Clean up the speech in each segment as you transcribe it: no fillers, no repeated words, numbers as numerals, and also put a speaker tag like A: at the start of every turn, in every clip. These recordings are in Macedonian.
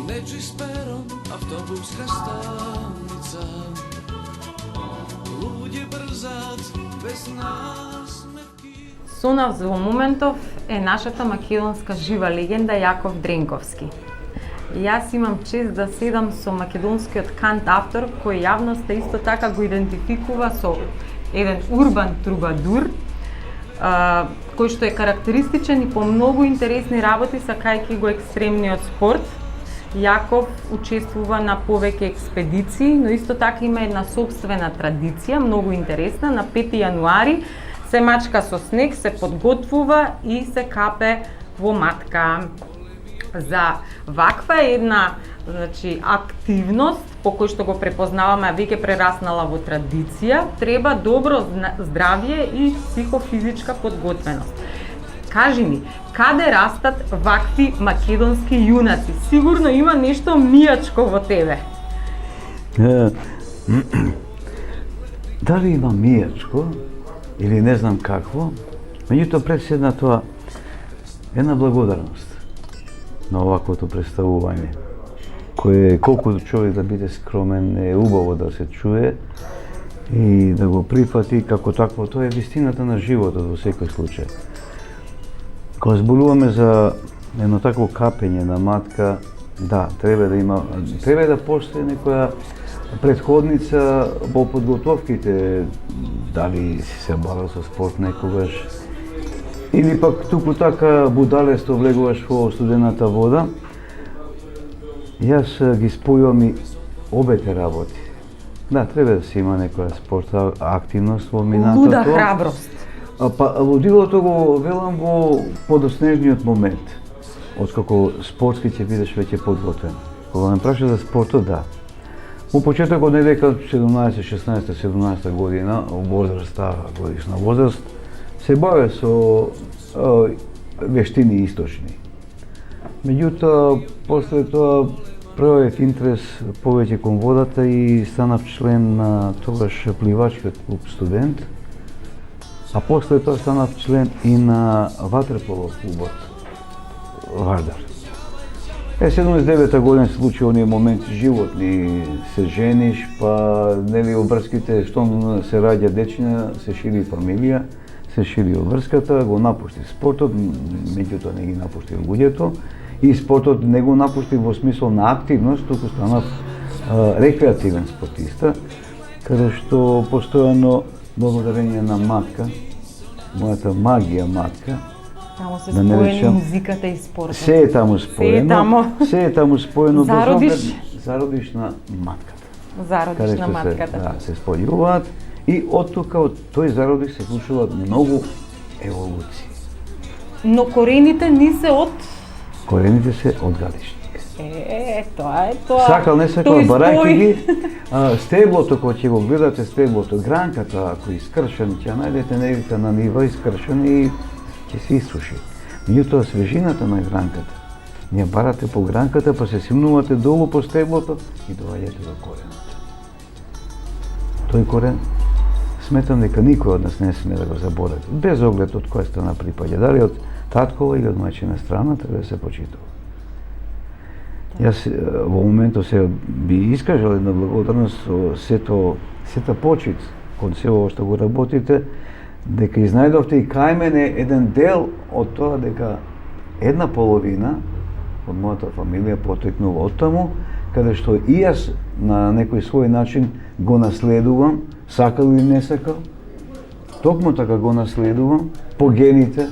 A: Nečist peron, autobuska stanica, ľudia brzac bez nasmevky.
B: Со нас во моментов е нашата македонска жива легенда Јаков Дренковски. Јас имам чест да седам со македонскиот кантавтор кој јавноста исто така го идентификува со еден урбан трубадур, кој што е карактеристичен и по многу интересни работи сакајќи го екстремниот спорт. Јаков учествува на повеќе експедиции, но исто така има една сопствена традиција, многу интересна. На 5 јануари се мачка со снег, се подготвува и се капе во матка. За ваква една активност, по кој што го препознаваме, а веќе прераснала во традиција, треба добро здравје и психофизичка подготвеност. Кажи ми, каде растат вакви македонски јунаци? Сигурно има нешто мијачко во тебе.
C: Дали има мијачко или не знам какво, меѓутоа пред седна тоа една благодарност на оваквото представување, кое колку човек да биде скромен е убаво да се чуе и да го прифати како такво. Тоа е вистината на животот во секој случај. Кога зборуваме за едно такво капење на матка, да, треба да постои некоја претходница во подготовките, дали си се бавил со спорт некогаш, или пак туку така будалесто влегуваш во студената вода. Јас ги спојувам и обете работи. Да, треба да се има некоја спортна активност во минатото.
B: Луда храброст.
C: Па лудилото го велам во подоснежниот момент, откако спортски ќе бидеш веќе подготвен. Кога ме праша за спортот, да. Во почетокот не дека 17, 16, 17 година, возраста, годишна возраст, се баве со вештини источни. Меѓутоа, после тоа проявив интерес повеќе кон водата и станав член на тогаш пливачкиот клуб Студент, а после тоа станав член и на ватерполо клубот Вардар. 79 година се случи оние моменти животни, се жениш, па нели обврските, штом се раѓа дечина, се шири фамилија, се шири обврската, го напушти спортот, меѓутоа не ги напушти луѓето, и спортот не го напушти во смисол на активност, туку станав рекреативен спортиста, каде што постојано благодарение на матка, мојата магија матка,
B: Таму се споени музиката и спортот.
C: Се е таму споено. Се е таму споено. Зародиш на матката.
B: Зародиш на матката.
C: Да, се спојуваат и од тука, од тој зародиш се случуваат многу еволуции.
B: Но корените не се од...
C: Корените се од Галишник.
B: Тоа е тоа.
C: Сакал, не сакал, барајќи ги, стеблото, кога ќе го гледате стеблото, гранката, ако искршен, ќе најдете негде на нива искршен и ќе се исуши. Меѓутоа свежината на гранката, ние барате по гранката, па се симнувате долу по стеблото и доаѓате до коренот. Тој корен, сметам дека никој од нас не сме да го заборави, без оглед од која страна припаѓа, дали од таткова или од мајчина страна, треба да се почитува. Јас во моментот се би искажал една благодарност со сета почит кон се ова што го работите, дека изнајдовте и кај мене еден дел од тоа дека една половина од мојата фамилија потекнува од таму, каде што и јас на некој свој начин го наследувам, сакал или не сакал, токму така го наследувам по гените,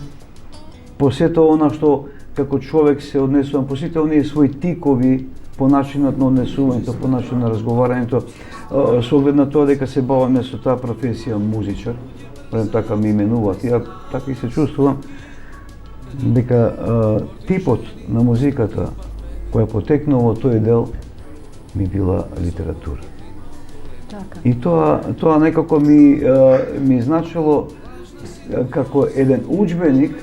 C: по сето она што како човек се однесувам, по сите оние своји тикови, по начинот на однесувањето, по начинот на разговарањето, со оглед на тоа дека се баваме со таа професија музичар, така ми именуваат, ја така и се чувствувам, дека типот на музиката која потекнува од тој дел ми била литература.
B: Така.
C: И тоа некако ми значило како еден уджбеник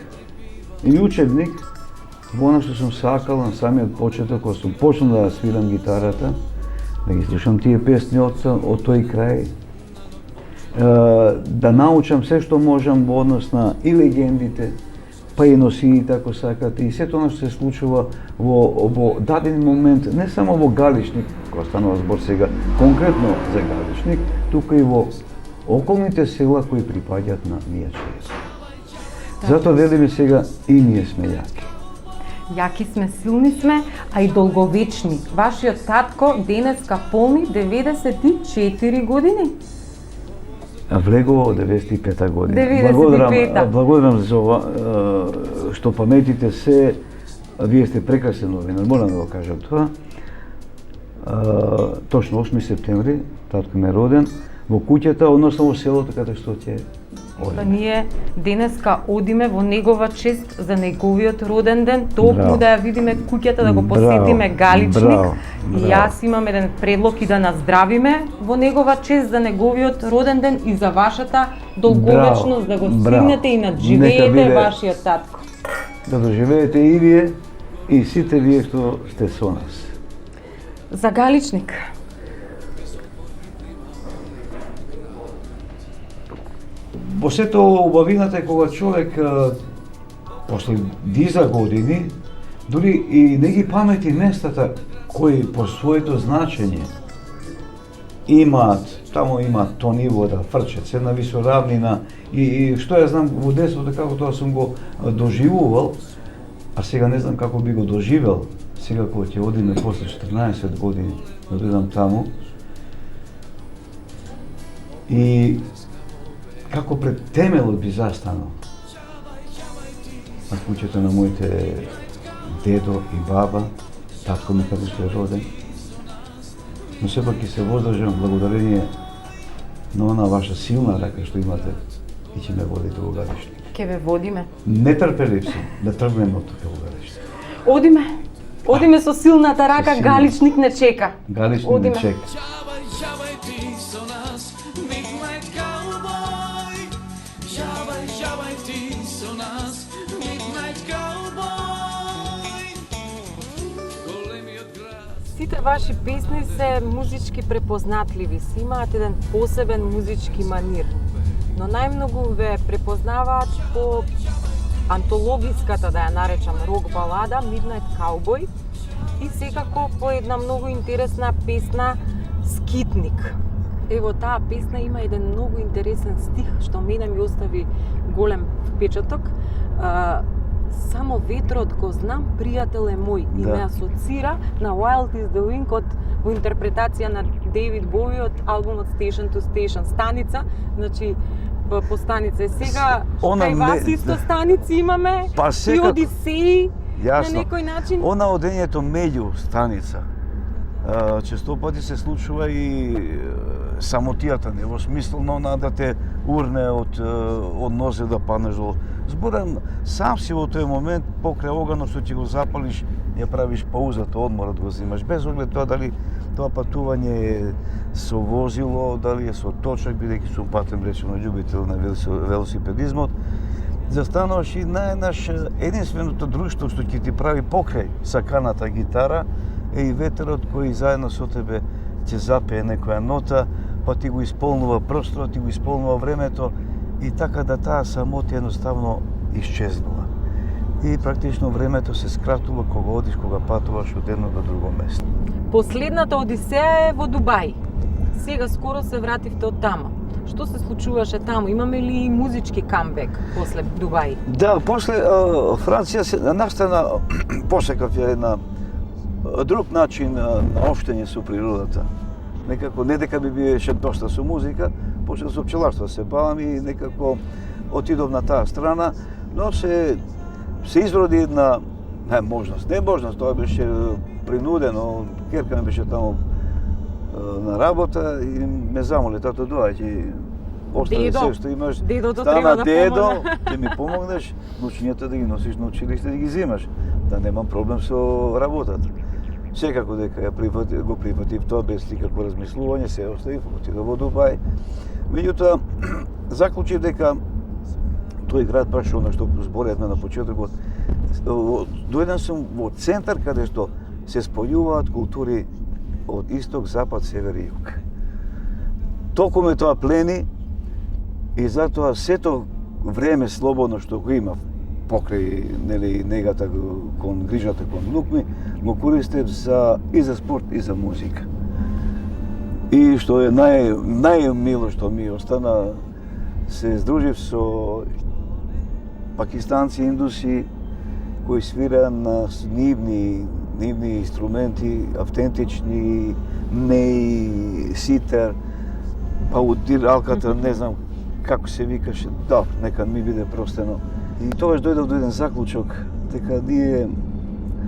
C: или учебник во она што сум сакал на самиот почеток, кога сум почнал да свирам гитарата, да ги слушам тие песни од тој крај, да научам се што можам во однос на и легендите, па и носиите ако сакате, и сето она што се случува во даден момент, не само во Галичник, кога станува збор сега конкретно за Галичник, тука и во околните села кои припаѓаат на Мијачевец. Затоа велиме сега и ние сме јаки.
B: Јаки сме, силни сме, а и долговечни. Вашиот татко денеска полни 94 години.
C: Влегува од 95-та година.
B: 95-та.
C: Благодарам за ова, што паметите се, вие сте прекрасен новинар, морам да го кажам тоа. Точно 8 септември, татко ми е роден, во куќата, односно во селото каде што ќе одиме.
B: Ние денеска одиме во негова чест за неговиот роден ден, токму да ја видиме куќата, да го посетиме Галичник. И јас имам еден предлог и да наздравиме во негова чест за неговиот роден ден и за вашата долговечност, да го стигнете и надживеете вашиот татко.
C: Да доживеете и вие и сите вие што сте со нас.
B: За Галичник.
C: Во сето убавината е кога човек после диза години, дури и не ги памети местата кои по своето значење имаат, таму имаат тони вода, фрчат се на висоравнина и што ја знам во детството како тоа сум го доживувал, а сега не знам како би го доживел, сега кога ќе одиме после 14 години да дојдам таму. И како пред темелот би застанал на куќата на моите дедо и баба, татко ми каде што е роден. Но сепак ќе се воздржам благодарение на она ваша силна рака што имате и ќе ме водите во Галичник.
B: Ке ве водиме.
C: Нетрпелив сум да тргнем од тука во Галичник.
B: Одиме. Одиме со силната рака, Галичник не чека.
C: Галичник не чека.
A: Ġabaj, ġabaj ti so nas, Midnight Cowboy. Ġabaj, ġabaj ti so nas, Midnight Cowboy. Големиот град.
B: Сите ваши песни се музички препознатливи, си имаат еден посебен музички манир. Но најмногу ве препознаваат по антологиската, да ја наречам, рок балада Midnight Cowboy и секако по една многу интересна песна Скитник. Ево, таа песна има еден многу интересен стих што мене ми остави голем впечаток. Само ветрот го знам, пријател е мој, и ме асоцира на Wild is the Wind во интерпретација на Дейвид Боуи од албумот Station to Station, станица, значи по станица. Сега кај вас исто станици имаме, и Одисеи на некој начин.
C: Она одењето меѓу станица. Често пати се случува и самотијата, не во смисла на она да те урне од нозе да паднеш долу. Зборам, сам си во тој момент покрај оганот што ќе го запалиш, ја правиш паузата, одморот го земаш, без оглед тоа дали тоа патување е со возило, дали е со точак, бидејќи сум патен речено љубител на велосипедизмот. Застануваш и најнаш единственото друштво што ќе ти прави покрај саканата гитара е и ветерот кој заедно со тебе ќе запее некоја нота, па ти го исполнува просторот, ти го исполнува времето и така да таа самотија едноставно исчезнува. И практично времето се скратува кога одиш, кога патуваш од едно до друго место.
B: Последната Одисеја е во Дубај. Сега скоро се вративте од таму. Што се случуваше таму? Имаме ли музички камбек после Дубај?
C: Да, после Франција се настана, посекав ја една друг начин на општење со природата. Некако, не дека би биеше доста со музика, почнав со пчеларство се бавам и некако отидов на таа страна, но се изроди една можност. Не можност, тоа беше принудено, керка ми беше таму на работа и ме замоли, тато доаѓи, остави се што имаш, стана дедо, ќе ми помогнеш, научињата да ги носиш на училиште, да ги земаш, да немам проблем со работата. Секако дека го прифатив тоа без никакво размислување, се оставив, отидов во Дубај. Меѓутоа, заклучив дека тој град, баш оно што зборевме на почетокот, дојден сум во центар каде што се спојуваат култури од исток, запад, север и југ. Толку ме тоа плени и затоа сето време слободно што го имав покрај негата кон грижата кон внук ми, го користев и за спорт и за музика. И што е најмило што ми остана, се здружив со пакистанци, индуси кои свира на нивни инструменти, автентични, неи, ситар, па удиралката, не знам како се викаше, да, нека ми биде простено. И тогаш дојдов до еден заклучок, дека ние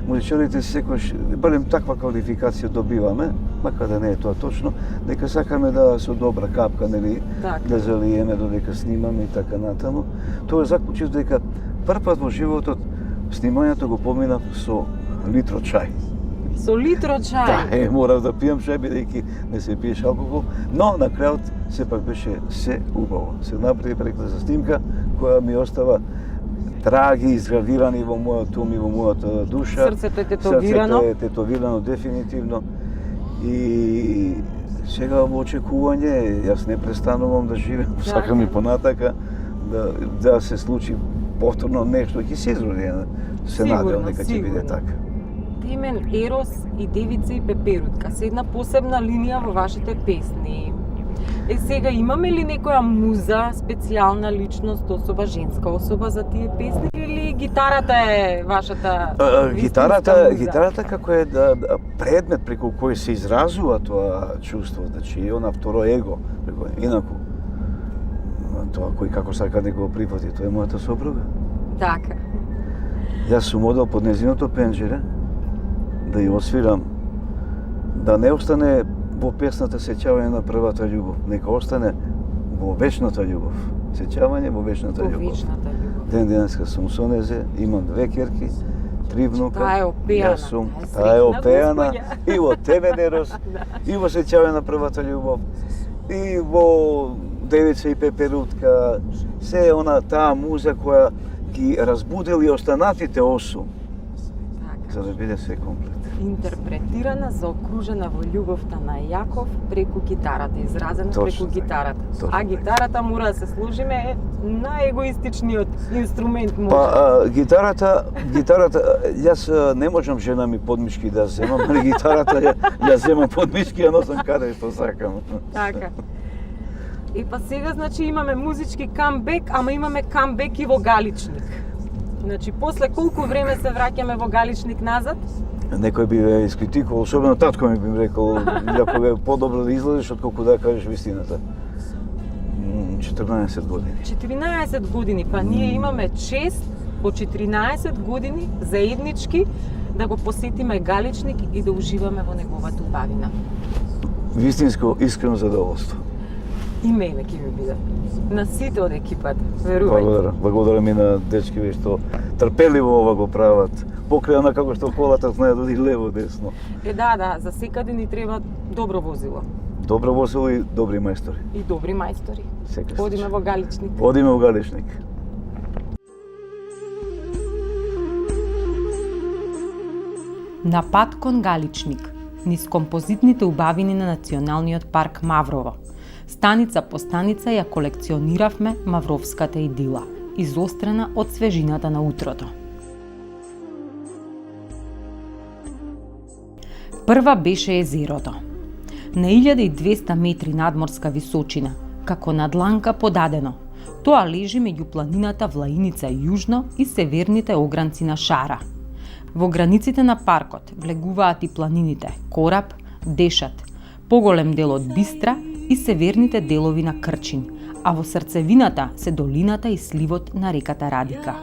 C: музичарите секојаш, барем таква квалификација добиваме, макар да не е тоа точно, дека сакаме да со добра капка, нели, да залиеме додека снимаме и така натаму. Тоа заклучив дека прв пат во животот снимањето го поминав со литро чај.
B: Со литро чај?
C: Да, морав да пијам чај, бидејќи не се пиеш алкохол, но на крајот сепак беше се убаво. Се направи прекрасна снимка која ми остава траги, изгравирани во мојот ум и во мојата душа.
B: Срцето е тетовирано?
C: Срцето е тетовирано дефинитивно. И сега во очекување, јас не престанувам да живеам, сакам и понатака, да се случи повторно нешто, ќе се изроди, се надевам дека ќе биде така.
B: Темен Ерос и Девица и Пеперутка се една посебна линија во вашите песни. Сега имаме ли некоја муза, специјална личност, особа, женска особа за тие песни или гитарата е вашата
C: Гитарата како е предмет преку кој се изразува тоа чувство, значи она второ его, инаку тоа кој како сака да го прифати, тоа е мојата сопруга.
B: Така.
C: Јас сум одел под незиното пенџере да ја освирам, да не остане во песната сеќавање на првата љубов, нека остане во вечната љубов. Сеќавање во вечната љубов. Ден денеска сум со незе, имам 2 ќерки, 3 внука.
B: Таа е опеана.
C: Таа е опеана и во тебе, Ерос, и во сеќавање на првата љубов, и во Девица и Пеперутка, се она таа муза која ги разбудили останатите 8, за да биде се комплет.
B: Интерпретирана, заокружена во љубовта на Јаков преку гитарата, изразена преку гитарата. А гитарата мора да се служиме најегоистичниот инструмент може.
C: Па гитарата, јас не можам жена ми подмишки да земам, али гитарата ја земам подмишки, ја носам каде што сакам.
B: Така. И па сега, значи, имаме музички камбек, ама имаме камбек и во Галичник. Значи, после колку време се враќаме во Галичник назад?
C: Некој би ве искритикувал, особено татко ми би рекол, дека е подобро да излезеш отколку да кажеш вистината. 14 години.
B: 14 години, па ние имаме чест по 14 години заеднички да го посетиме Галичник и да уживаме во неговата убавина.
C: Вистинско, искрено задоволство.
B: И мене ќе ми биде. На сите од екипата, верувајте.
C: Благодарам и на дечки што трпеливо ова го прават. Покрај на како што колата знае да оди лево десно.
B: Да, за секаде ни треба добро возило.
C: Добро возило и добри мајстори.
B: И добри мајстори. Одиме во Галичник.
C: Одиме во Галичник.
B: На пат кон Галичник, низ композитните убавини на Националниот парк Маврово. Станица по станица ја колекциониравме мавровската идила, изострена од свежината на утрото. Прва беше езерото. На 1200 метри надморска височина, како на дланка подадено, тоа лежи меѓу планината Влаиница јужно и северните огранци на Шара. Во границите на паркот влегуваат и планините Кораб, Дешат, поголем дел од Бистра и северните делови на Крчин, а во срцевината се долината и сливот на реката Радика.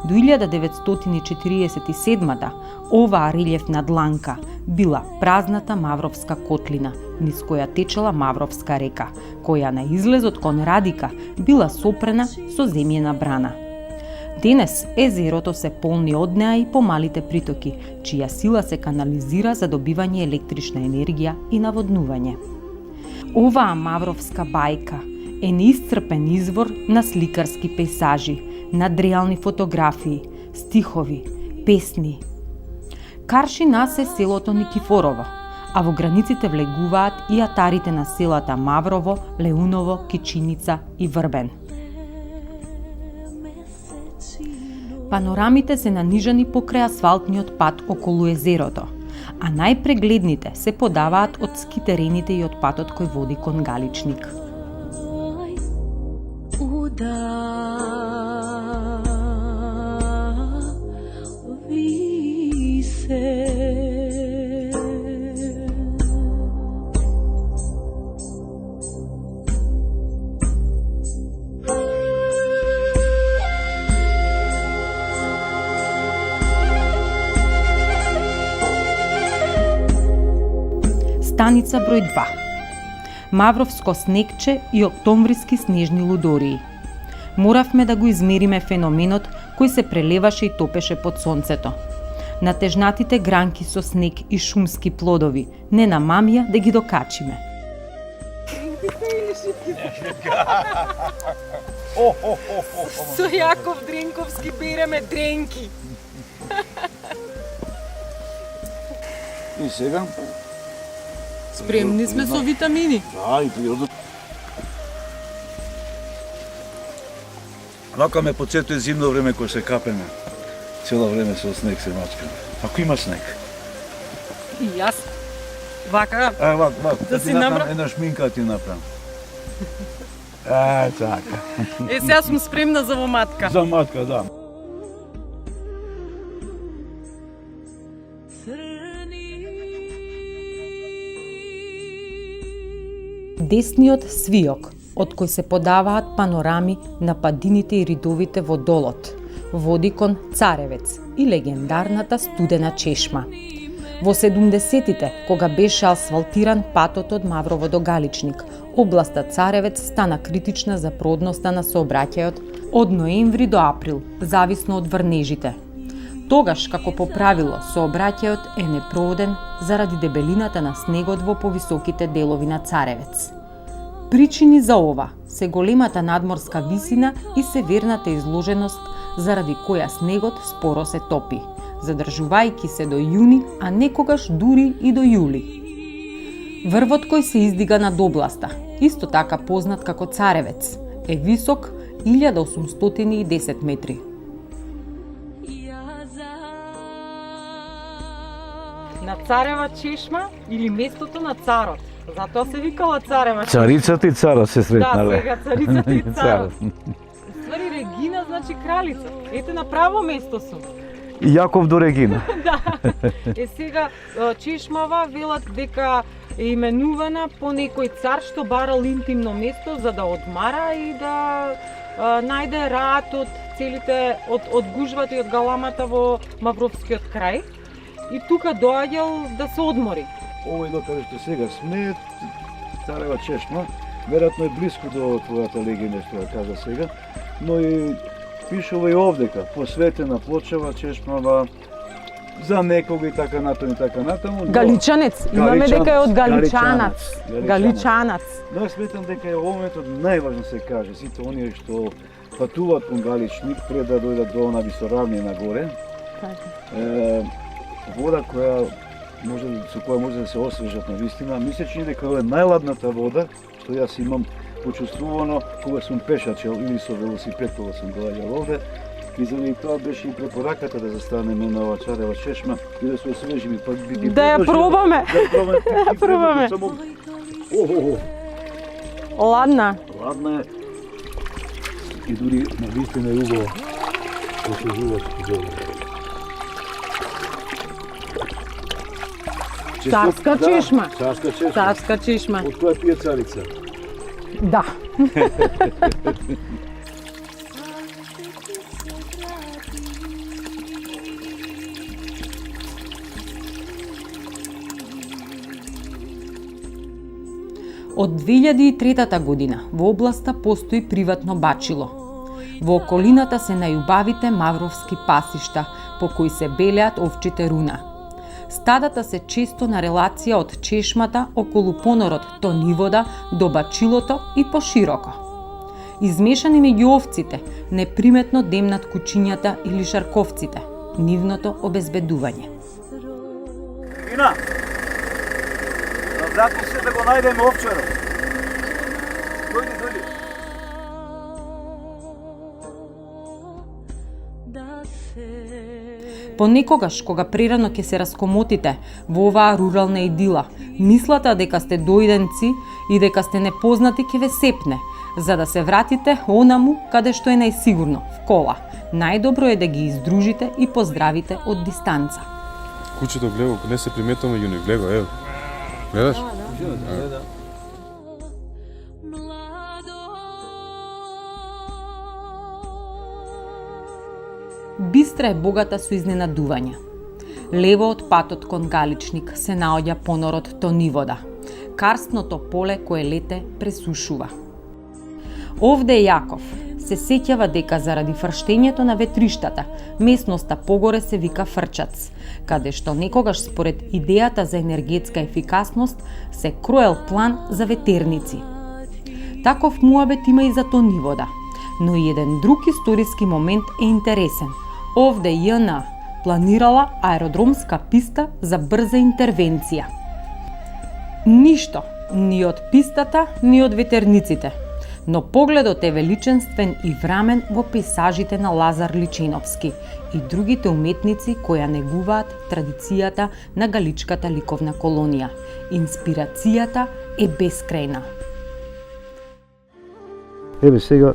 B: До 1947-та оваа релјефна дланка била празната Мавровска котлина, низ која течела Мавровска река, која на излезот кон Радика била сопрена со земјена брана. Денес езерото се полни од неа и помалите притоки, чија сила се канализира за добивање електрична енергија и наводнување. Оваа Мавровска бајка е неисцрпен извор на сликарски пейзажи, надреални фотографии, стихови, песни. Карши нас е селото Никифорово, а во границите влегуваат и атарите на селата Маврово, Леуново, Кичиница и Врбен. Панорамите се нанижани покрај асфалтниот пат околу езерото, а најпрегледните се подаваат од ски терените и од патот кој води кон Галичник. Станица број 2. Мавровско снегче и октомвриски снежни лудории. Моравме да го измериме феноменот кој се прелеваше и топеше под сонцето. Натежнатите гранки со снег и шумски плодови не намамија да ги докачиме. Со Јаков Дринковски береме дренки.
C: И сега?
B: Спремни сме со витамини.
C: Да, и природно. Вака ме подсетува зимно време кога се капеме. Цело време со снег се мачкаме. Ако има снег.
B: И јас. Вака.
C: Вака.
B: Да си направам.
C: Една шминка ти направам. Така.
B: Сега сум спремна за воматка.
C: За матка, да.
B: Десниот свиок, од кој се подаваат панорами на падините и ридовите во долот, води кон Царевец и легендарната студена чешма. Во 70-тите, кога беше асфалтиран патот од Маврово до Галичник, областа Царевец стана критична за продноста на сообраќајот од ноември до април, зависно од врнежите. Тогаш, како по правило, сообраќајот е непрооден заради дебелината на снегот во повисоките делови на Царевец. Причини за ова се големата надморска висина и северната изложеност, заради која снегот споро се топи, задржувајќи се до јуни, а некогаш дури и до јули. Врвот кој се издига над областа, исто така познат како Царевец, е висок 1810 метри. На Царева чешма или местото на царот. Затоа се викала Царева чешма.
C: Царицата и царот се сретнале.
B: Да, сега царицата и царот. Ствари Регина значи кралица. Ете на право место сум.
C: И Јаков до Регина.
B: Да. Сега чешмава велат дека е именувана по некој цар што барал интимно место за да одмара и да најде раат од целите од гужвата и од галамата во Мавровскиот крај. И тука доаѓал да се одмори.
C: Овој докаде што сега сме, Царева чешма, веројатно е блиску до твојата легенда што ја кажа сега, но и пишува и овдека, посветена плочава чешмава за некога и така натаму.
B: Галичанец, имаме дека е од Галичанац. Галичанац.
C: Но ја сметам дека е овој моментот најважно се каже, сите оние што патуваат кон Галичник пред да дојдат до она висоравние нагоре. Вода со која може да се освежат на вистина. Ми се чини дека ова е најладната вода што јас имам почувствувано кога сум пешачел или со велосипед кога сум доаѓал овде. И заради тоа беше и препораката да застанеме на оваа Царева чешма и да се освежиме.
B: Да ја пробаме.
C: Да пробаме.
B: Ладна.
C: Ладна е. И дури на вистина е убаво освежуваш добро.
B: Царска чешма.
C: Царска чешма.
B: Царска чешма.
C: Од која пие царица?
B: Да. Од 2003 година во областа постои приватно бачило. Во околината се најубавите мавровски пасишта по кои се белеат овчите руна. Стадата се често на релација од чешмата околу понорот Тонивода до бачилото и пошироко. Измешани меѓу овците, неприметно демнат кучињата или шарковците, нивното обезбедување.
C: Ина! Запиши да го најдеме овчарот. Дојди.
B: Понекогаш, кога прерано ќе се раскомотите во оваа рурална идила, мислата дека сте дојденци и дека сте непознати ќе ве сепне, за да се вратите онаму каде што е најсигурно, в кола. Најдобро е да ги издружите и поздравите од дистанца.
D: Кучето гледа, не се приметува меѓу нив, гледа, ево. Гледаш?
C: Да.
B: Бистра е богата со изненадувања. Лево од патот кон Галичник се наоѓа понорот Тонивода, карстното поле кое лете пресушува. Овде Јаков се сеќава дека заради фрштењето на ветриштата, местноста погоре се вика Фрчац, каде што некогаш според идејата за енергетска ефикасност се кроел план за ветерници. Таков муабет има и за Тонивода, но и еден друг историски момент е интересен. Овде ЈНА планирала аеродромска писта за брза интервенција. Ништо, ни од пистата, ни од ветерниците, но погледот е величенствен и врамен во пейзажите на Лазар Личиновски и другите уметници кои ја негуваат традицијата на галичката ликовна колонија. Инспирацијата е бескрајна.
C: Еве сега,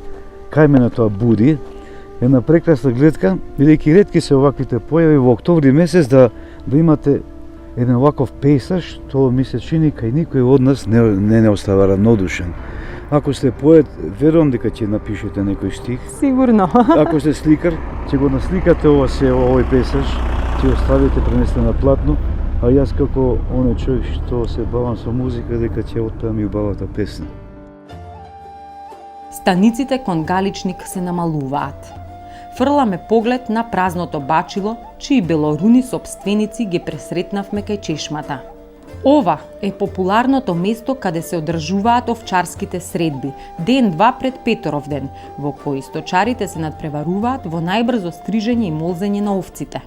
C: кај мене тоа буди, една прекрасна гледка, бидејќи ретки се оваквите појави во октомври месец да имате еден оваков пейсаж, тоа ми се чини кај никој од нас не остава равнодушен. Ако сте поет, верувам дека ќе напишете некој стих.
B: Сигурно.
C: Ако сте сликар, ќе го насликате овој пейсаж, ќе оставите пренесете на платно, а јас како оној човек што се бавам со музика, дека ќе отпеам и убавата песна.
B: Станиците кон Галичник се намалуваат. Фрламе поглед на празното бачило, чии белоруни собственици ги пресретнавме кај чешмата. Ова е популарното место каде се одржуваат овчарските средби, ден-два пред Петоровден, во кои сточарите се надпреваруваат во најбрзо стрижење и молзење на овците.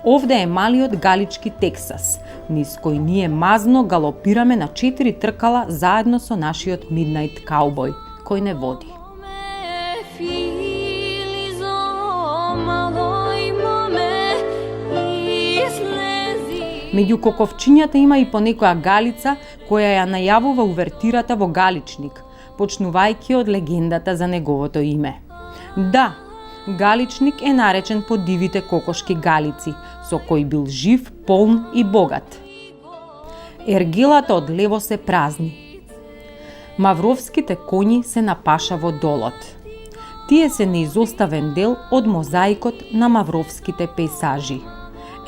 B: Овде е малиот галички Тексас, низ кој ние мазно галопираме на 4 тркала заедно со нашиот Midnight Cowboy, кој не води. Меѓу коковчињата има и по некоја галица која ја најавува увертирата во Галичник, почнувајќи од легендата за неговото име. Да, Галичник е наречен по дивите кокошки галици, со кои бил жив, полн и богат. Ергелата од лево се празни. Мавровските коњи се на паша во долот. Тие се неизоставен дел од мозаикот на мавровските пейсажи.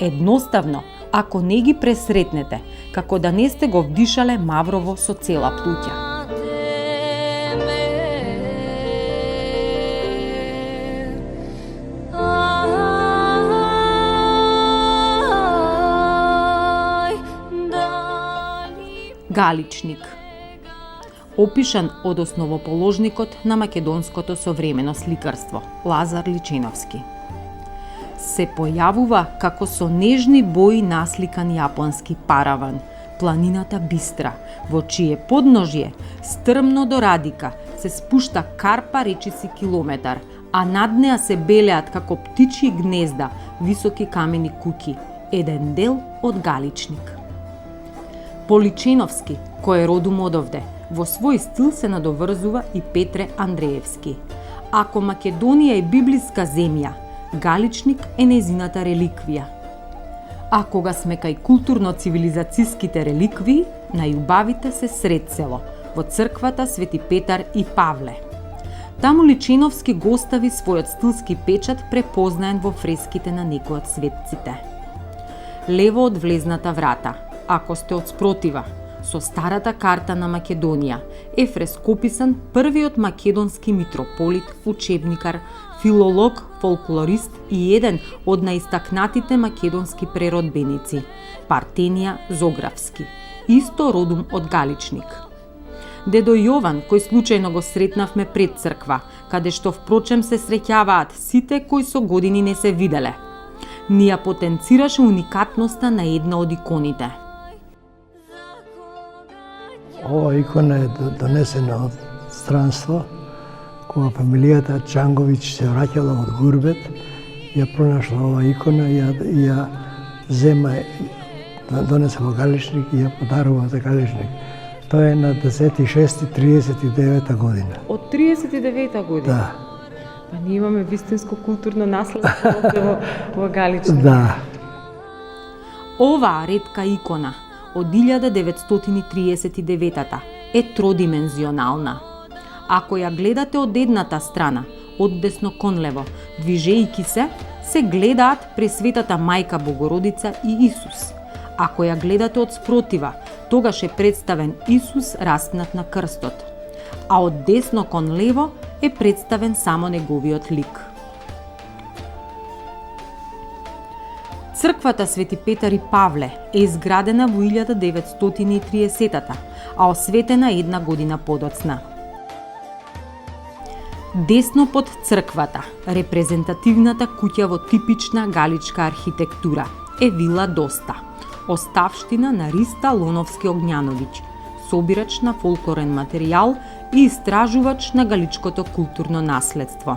B: Едноставно, ако не ги пресретнете, како да не сте го вдишале Маврово со цела плуќа. Галичник. Опишан од основоположникот на македонското современо сликарство, Лазар Личиновски. Се појавува како со нежни бои насликан јапонски параван, планината Бистра, во чие подножје, стрмно до Радика, се спушта карпа речиси километар, а над неа се белеат како птичји гнезда, високи камени куќи, еден дел од Галичник. По Личиновски, кој е родум одовде, во свој стил се надоврзува и Петре Андреевски. Ако Македонија е библиска земја, Галичник е незината реликвија. А кога сме кај културно-цивилизацијските реликвии, најубавите се сред село, во црквата Свети Петар и Павле. Таму Личиновски го остави својот стилски печат препознаен во фреските на некои од светците. Лево од влезната врата, ако сте од спротива, со старата карта на Македонија, е фрескописан првиот македонски митрополит, учебникар, филолог, фолклорист и еден од најистакнатите македонски преродбеници, Партенија Зографски, исто родум од Галичник. Дедо Јован, кој случајно го сретнавме пред црква, каде што впрочем се среќаваат сите кои со години не се виделе, ни ја потенцираше уникатноста на една од иконите.
E: Ова икона е донесена од странство, кога фамилијата Чанговиќ се враќала од гурбет, ја пронашла ова икона и ја зема, донесе во Галичник и ја подарува за Галичник. Тоа е на 10.6.39 година.
B: Од 39-та година?
E: Да.
B: Па ние имаме вистинско културно наследство овде во Галичник.
E: Да.
B: Оваа ретка икона од 1939 е тродимензионална. Ако ја гледате од едната страна, од десно кон лево, движејки се гледаат Пресветата Мајка Богородица и Исус. Ако ја гледате од спротива, тогаш е представен Исус распнат на крстот, а од десно кон лево е представен само неговиот лик. Црквата Свети Петар и Павле е изградена во 1930-та, а осветена една година подоцна. Десно под црквата, репрезентативната куќа во типична галичка архитектура е Вила Доста, оставштина на Риста Лоновски Огњановиќ, собирач на фолклорен материјал и истражувач на галичкото културно наследство.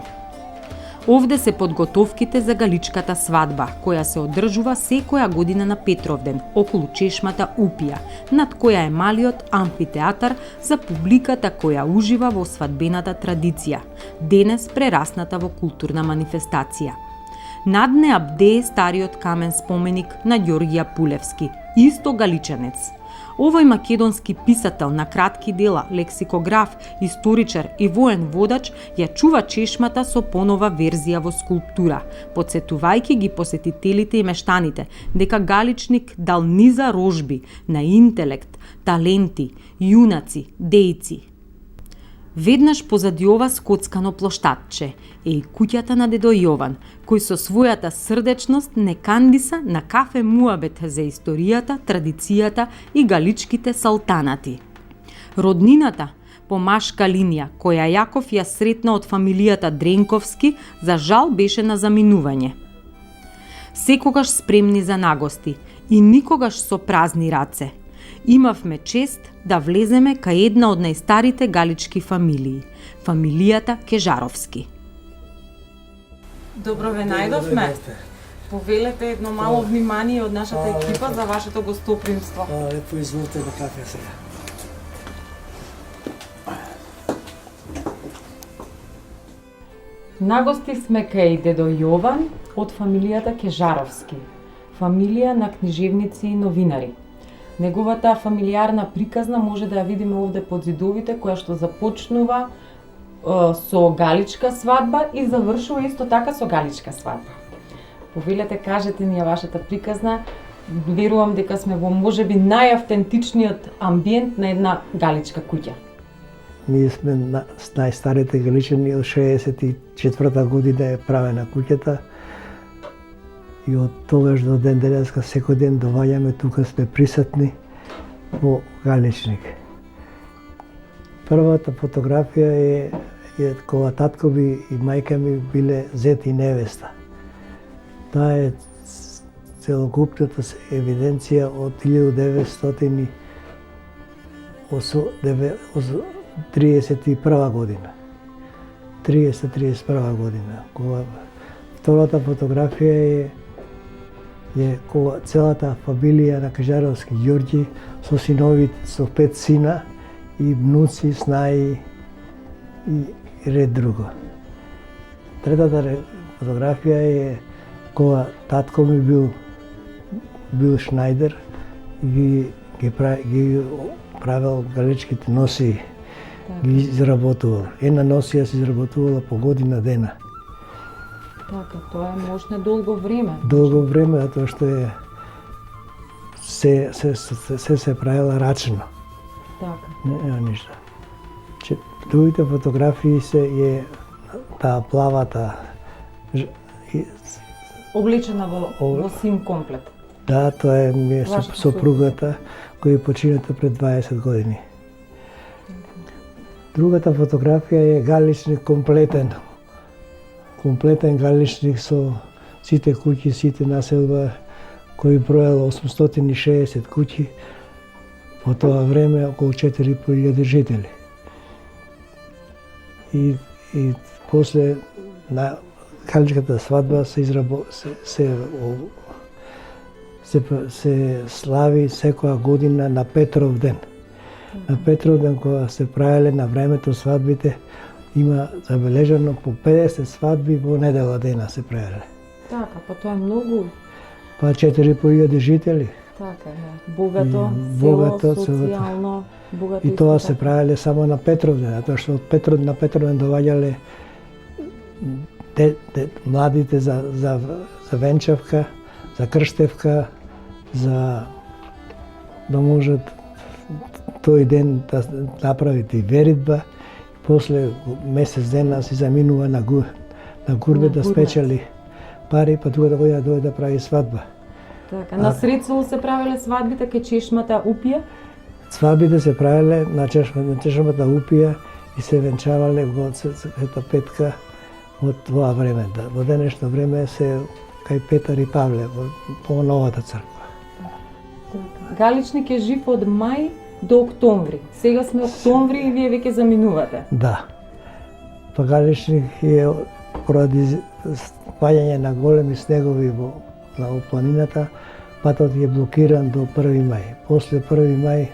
B: Овде се подготовките за галичката свадба, која се одржува секоја година на Петровден, околу чешмата Упија, над која е малиот амфитеатар за публиката која ужива во свадбената традиција, денес прерасната во културна манифестација. Над неа бдее стариот камен споменик на Ѓорѓија Пулевски, исто галичанец. Овој македонски писател на кратки дела, лексикограф, историчар и воен водач ја чува чешмата со понова верзија во скулптура, потсетувајќи ги посетителите и мештаните дека Галичник дал низа рожби на интелект, таленти, јунаци, дејци. Веднаш позади ова скоцкано плоштадче е и куќата на дедо Јован, кој со својата срдечност не кандиса на кафе муабет за историјата, традицијата и галичките салтанати. Роднината по машка линија, која Јаков ја сретна од фамилијата Дренковски, за жал беше на заминување. Секогаш спремни за нагости и никогаш со празни раце. Имавме чест да влеземе кај една од најстарите галички фамилии, фамилијата Кежаровски. Добро ве најдовме. Повелете едно мало внимание од нашата екипа за вашето гостопримство.
E: Лепо изволите на кафе сега.
B: Нагости сме кај дедо Јован од фамилијата Кежаровски, фамилија на книжевници и новинари. Неговата фамилиарна приказна може да ја видиме овде под зидовите, која што започнува со галичка свадба и завршува исто така со галичка свадба. Повелете, кажете ни ја вашата приказна. Верувам дека сме во можеби најавтентичниот амбиент на една галичка куќа.
E: Ние сме најстарите галичани, од 64-та година е правена куќата. И од тогаш до ден денеска секој ден доваѓаме тука, сме присутни во Галичник. Првата фотографија е кога татко ми и мајка ми биле зет и невеста. Таа е целокупната евиденција од 1931 година. 30-31 година. Кога втората фотографија е кога целата фамилија на Кежаровски Ѓорѓи со синовите, со 5 сина и внуци, снаи и ред друго. Третата фотографија е кога татко ми бил шнајдер и ги правил галичките носи, ги изработувал. Една носија се изработувала по година дена.
B: Така, тоа е можне долго време.
E: Долго време, затоа што е се правила рачно.
B: Така.
E: Не ништо. Другите фотографии е таа плавата
B: облечена во сим комплет.
E: Да, тоа е ми е сопругата која почината пред 20 години. Другата фотографија е Галичник комплетен. Комплетен Галичник со сите куќи, сите населба кои бројала 860 куќи. По тоа време околу 4.500 жители. И после на галичката свадба се слави секоја година на Петров ден. На Петров ден, кога се правеле на времето свадбите, има забележано по 50 свадби во недела дена се правеле.
B: Така, па тоа е многу.
E: Па 4.500 жители.
B: Така, богато,
E: богато,
B: социјално, богато.
E: И тоа се правеле само на Петров ден, затоа што на Петров ден доаѓале младите за венчавка, за крштевка, да можат тој ден да направите веритба. После месец дена си заминува на гурбет да спечели пари, па тука да дојде да прави свадба.
B: Така, на Срецово се правеле свадбите кај чешмата Упија?
E: Свадбите се правеле на чешмата Упија и се венчавале во Света Петка од тоа време. Во денешно време се кај Петар и Павле, по новата црква.
B: Галичник е жив од мај до октомври. Сега сме октомври и вие веќе заминувате.
E: Да. Па Галичник е поради паѓање на големи снегови на планината, патот е блокиран до 1 мај. После 1 мај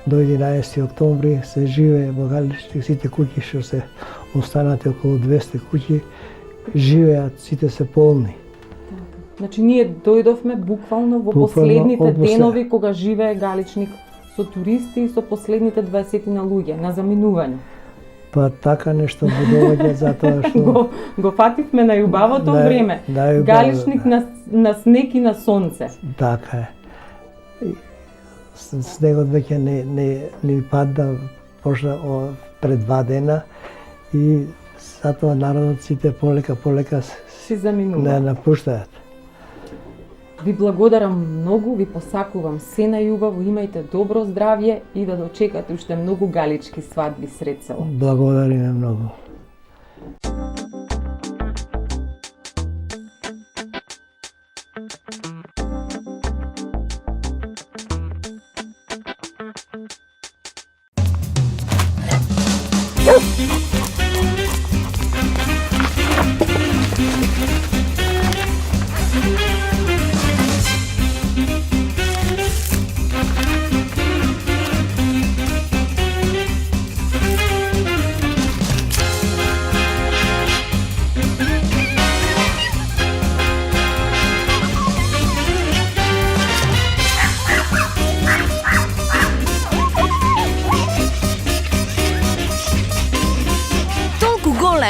E: до 11 октомври се живее во Галичник, сите куќи што се останати околу 200 куќи, живеат, сите се полни.
B: Значи ние дојдовме буквално во последните денови кога живее Галичник со туристи и со последните 20 на луѓе на заминување.
E: Па така нешто му доаѓа затоа што
B: го фативме на јубавото време. Галичник на снег и на сонце.
E: Така е. Снегот веќе не падна почна пред 2 дена и затоа народот сите полека
B: си заминува.
E: Не напуштаат.
B: Ви благодарам многу, ви посакувам се најубаво, имајте добро здравје и да дочекате уште многу галички свадби Срецово.
E: Благодариме многу.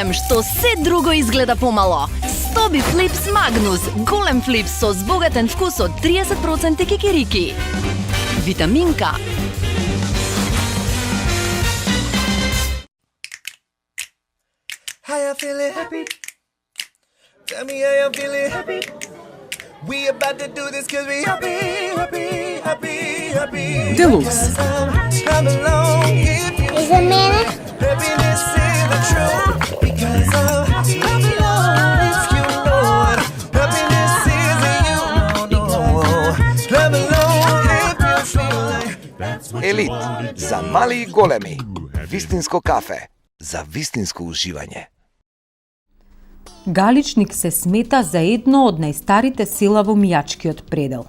F: Што се друго изгледа помало. Стоби Флипс Магнус, голем флипс со збогатен вкус од 30% кикирики. Витаминка.
G: How you feeling happy? Tell me how you feeling happy? We about to do this cause we happy.
F: Deluxe.
G: Come along if you
H: Is a minute?
G: happiness is the truth. Because come along if you know it. Happiness is a you. Come along if you feel like.
I: Елит за мали и големи. Вистинско кафе за вистинско уживање.
B: Галичник се смета за едно од најстарите села во Мијачкиот предел.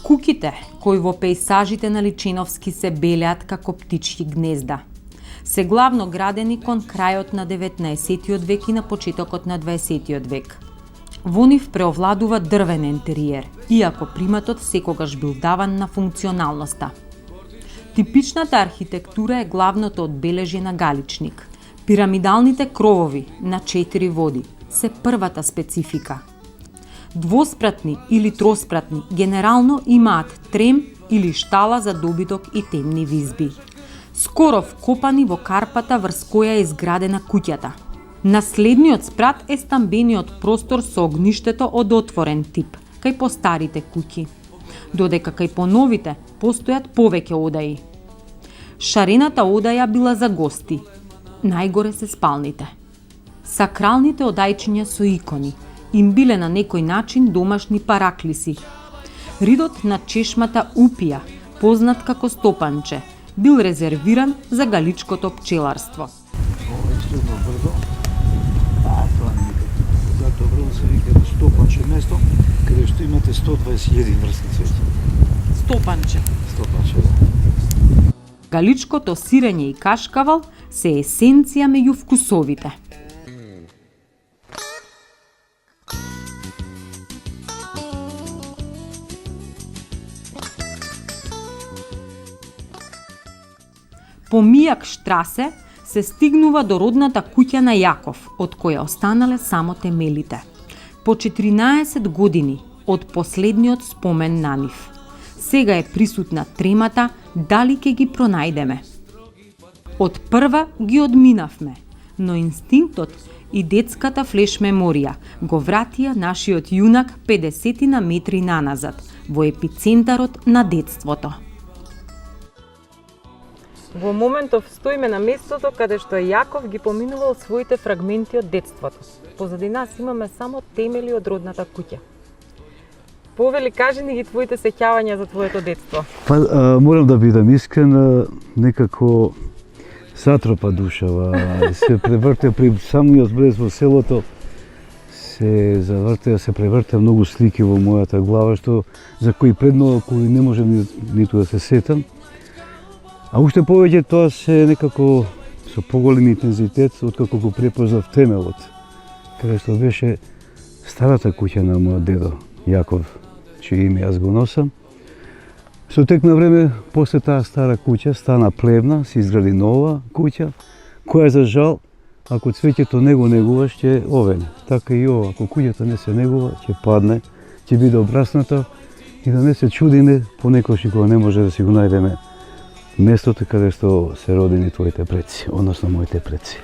B: Куќите, кои во пејсажите на Личиновски се белеат како птички гнезда, се главно градени кон крајот на 19 век и на почетокот на 20 век. Во нив преовладува дрвен интериер, иако приматот секогаш бил даван на функционалноста. Типичната архитектура е главното одбележје на Галичник. Пирамидалните кровови на 4 води се првата специфика. Двоспратни или троспратни генерално имаат трем или штала за добиток и темни визби. Скоро вкопани во карпата врз која е изградена куќата. Наследниот спрат е стамбениот простор со огништето од отворен тип, кај постарите куќи, додека кај поновите постојат повеќе одаи. Шарената одаја била за гости, најгоре се спалните. Сакралните одајчиња со икони им биле на некој начин домашни параклиси. Ридот на чешмата Упија познат како Стопанче, бил резервиран за галичкото пчеларство.
C: Ова е следно брдо. Тоа не е никак. Затоа брдо се вика Стопанче место, каде што имате 121 врски цвеќе.
B: Стопанче.
C: Стопанче, да.
B: Галичкото сирење и кашкавал се есенција меѓу вкусовите. По Мијак штрасе се стигнува до родната куќа на Јаков, од која останале само темелите. По 14 години од последниот спомен на нив. Сега е присутна тремата дали ќе ги пронајдеме. Од прва ги одминавме, но инстинктот и детската флеш меморија го вратија нашиот јунак 50 на метри наназад, во епицентарот на детството. Во моментов стоиме на местото каде што Јаков ги поминувал своите фрагменти од детството. Позади нас имаме само темели од родната куќа. Повели, кажи ни ги твоите сеќавања за твоето детство.
C: Морам да бидам искрен, некако затропа душава, се преврте при самиот влез во селото, се преврте многу слики во мојата глава, што за кои предно кои не можам ниту да се сетам. А уште повеќе тоа се некако со поголем интензитет, откако го препознав темелот, каде што беше старата куќа на мојот дедо Јаков, чие име јас го носам. Со тек на време, после таа стара куќа, стана плевна, се изгради нова куќа, која за жал, ако цвеќето не го негуваш, ќе овене. Така и ова, ако куќата не се негува, ќе падне, ќе биде обрасната и да не се чудиме понекогаш кога не може да си го најдеме местото каде што се родени твоите предци, односно моите предци.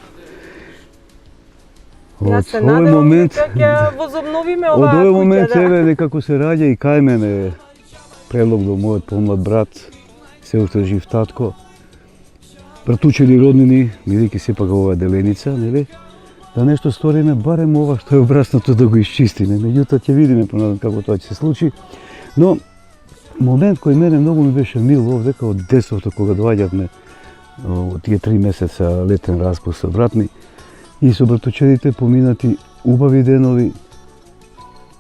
B: Јас се надевам дека ќе возобновиме оваа куќа.
C: Од овој момент еве некако се раѓа и кај мене предлог до мојот помлад брат, се уште жив татко, братучени роднини, бидејќи сепак ова е деленица, нели? Да нешто сториме, барем ова што е обраснато да го исчистиме. Меѓутоа ќе видиме понатаму како тоа ќе се случи. Но момент кој мене многу ми беше мил овде, од детството кога доаѓавме тие 3 месеца летен распуст со брат ми и со братучедите поминати убави денови,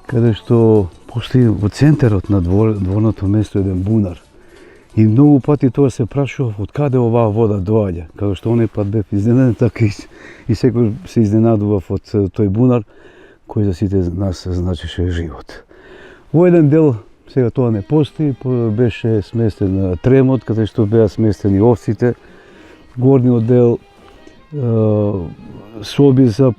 C: каде што постои во центарот на дворното место еден бунар. И многу пати тоа се прашував од каде оваа вода доаѓа, како што онеј пат бев изненаден, така и секој се изненадував од тој бунар кој за сите нас значеше живот. Во еден дел сега тоа не постои, беше сместен тремот, каде што беа сместени овците, горниот дел соби за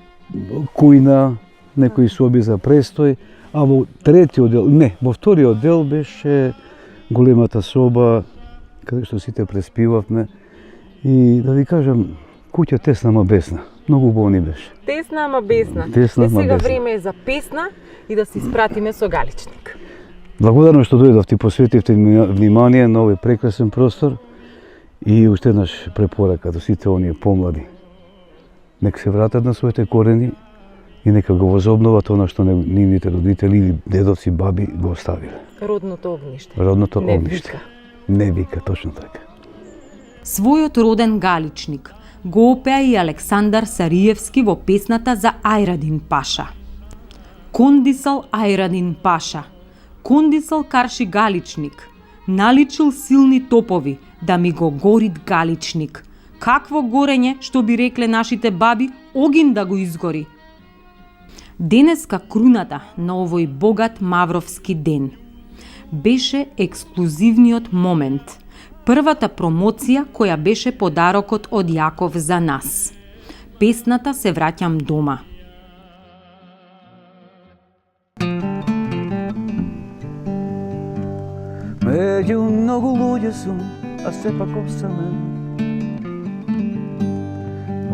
C: кујна, некои соби за престој, а во третиот дел, во вториот дел беше големата соба, каде што сите преспивавме. И да ви кажам, куќа тесна, ама бесна. Многу убаво ни беше.
B: Тесна, ама бесна.
C: Тесна, ама
B: сега
C: бесна.
B: време е за песна и да се испратиме со Галичник.
C: Благодарно што дојдовте, посветивте внимание на овој прекрасен простор и уште еднаш препорака до сите оние помлади. Нека се вратат на своите корени и нека го возобноват она што нивните родители или дедовци, баби го оставиле.
B: Родното огниште.
C: Родното
B: Не
C: огниште.
B: вика.
C: Не вика, точно така.
B: Својот роден Галичник го опеа и Александар Сариевски во песната за Ајрадин Паша. Кондисал Ајрадин Паша, кондисал карши Галичник, наличил силни топови, да ми го горит Галичник. Какво горење, што би рекле нашите баби, огин да го изгори. Денеска круната на овој богат мавровски ден беше ексклузивниот момент, првата промоција која беше подарокот од Јаков за нас. Песната "Се враќам дома".
C: Меѓу многу луѓе сум, а сепак осамен.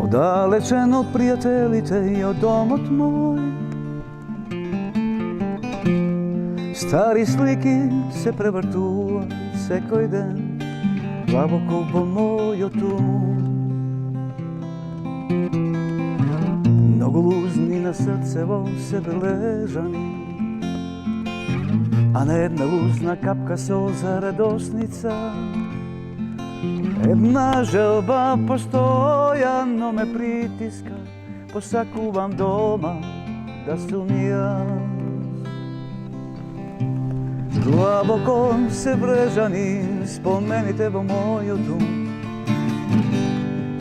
C: Оддалечен од пријателите и од домот мој. Стари слики се превртуваат секој ден длабоко во мојот ум. Многу лузни на срцево се бележани. a ne jedna usna kapka soza radosnica. Една želba postojano me pritiska, posakuvam doma da sam jaz. Glaboko se brežanim, spomenite vo moju dom.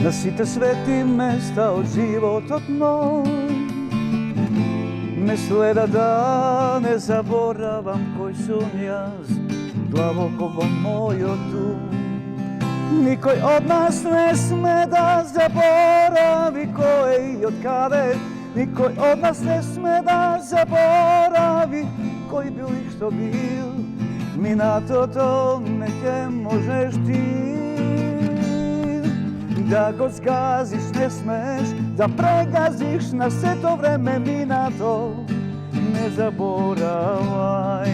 C: Na site sveti mesta od život od moj. Me sleda da ne zaboravam koji sam jaz. Glaboko vo moju dom. Nikoj od nas ne sme da zaboravi ko je i od kade. Nikoj od nas ne sme da zaboravi koji bil i što bil. Mi na to neće možeš ti. Da go zgaziš ne smeš, da pregaziš na sve to vreme. Mi na to ne zaboravaj.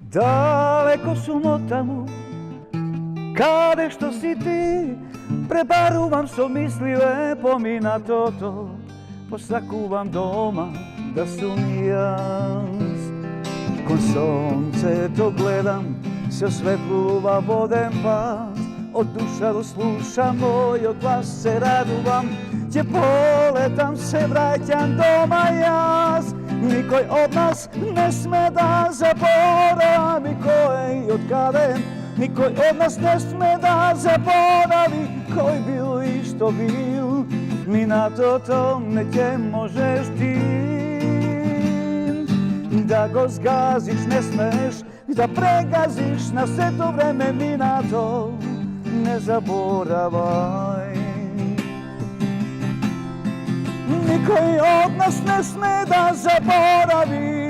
C: Daleko su notamu, kade što si ti, prebaruvam so misli lepo mi na to, posakuvam doma da sam jaz. Kon sonce to gledam, se osvetluva vodem pas, od duša do sluša moj od vas se raduvam, gdje poletam se vraćam doma jaz. Nikoj od nas ne sme da zaboravi ko je i od kade. Nikoj od nas ne sme da zaboravi koji bil i što bil. Mi na to neće možeš ti. Da go zgaziš ne smeš, da pregaziš na sve to vreme. Mi na to ne zaboravaj. Nikoj od nas ne sme da zaboravi.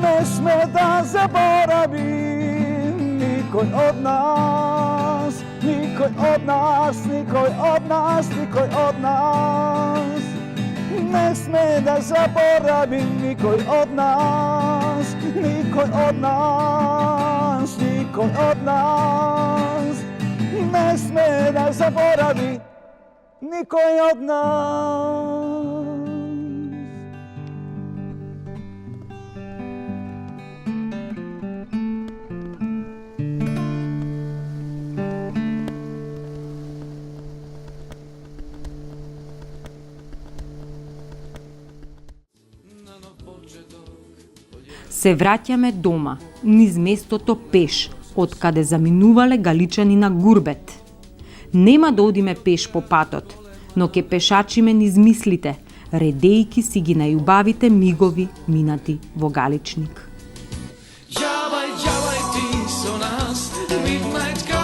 C: Ne sme da zaboravi. Nikoj od nas, nikoj od nas, nikoj od nas, nikoj od nas. Ne sme da zaboravi nikoj od nas, nikoj od nas, nikoj od nas. Ne sme da zaboravi nikoj od nas.
B: Се враќаме дома, низ местото пеш, од каде заминувале галичани на гурбет. Нема да одиме пеш по патот, но ке пешачиме низ мислите, редејки си ги најубавите мигови минати во Галичник.
A: Джавај, джавај ти со нас, Midnight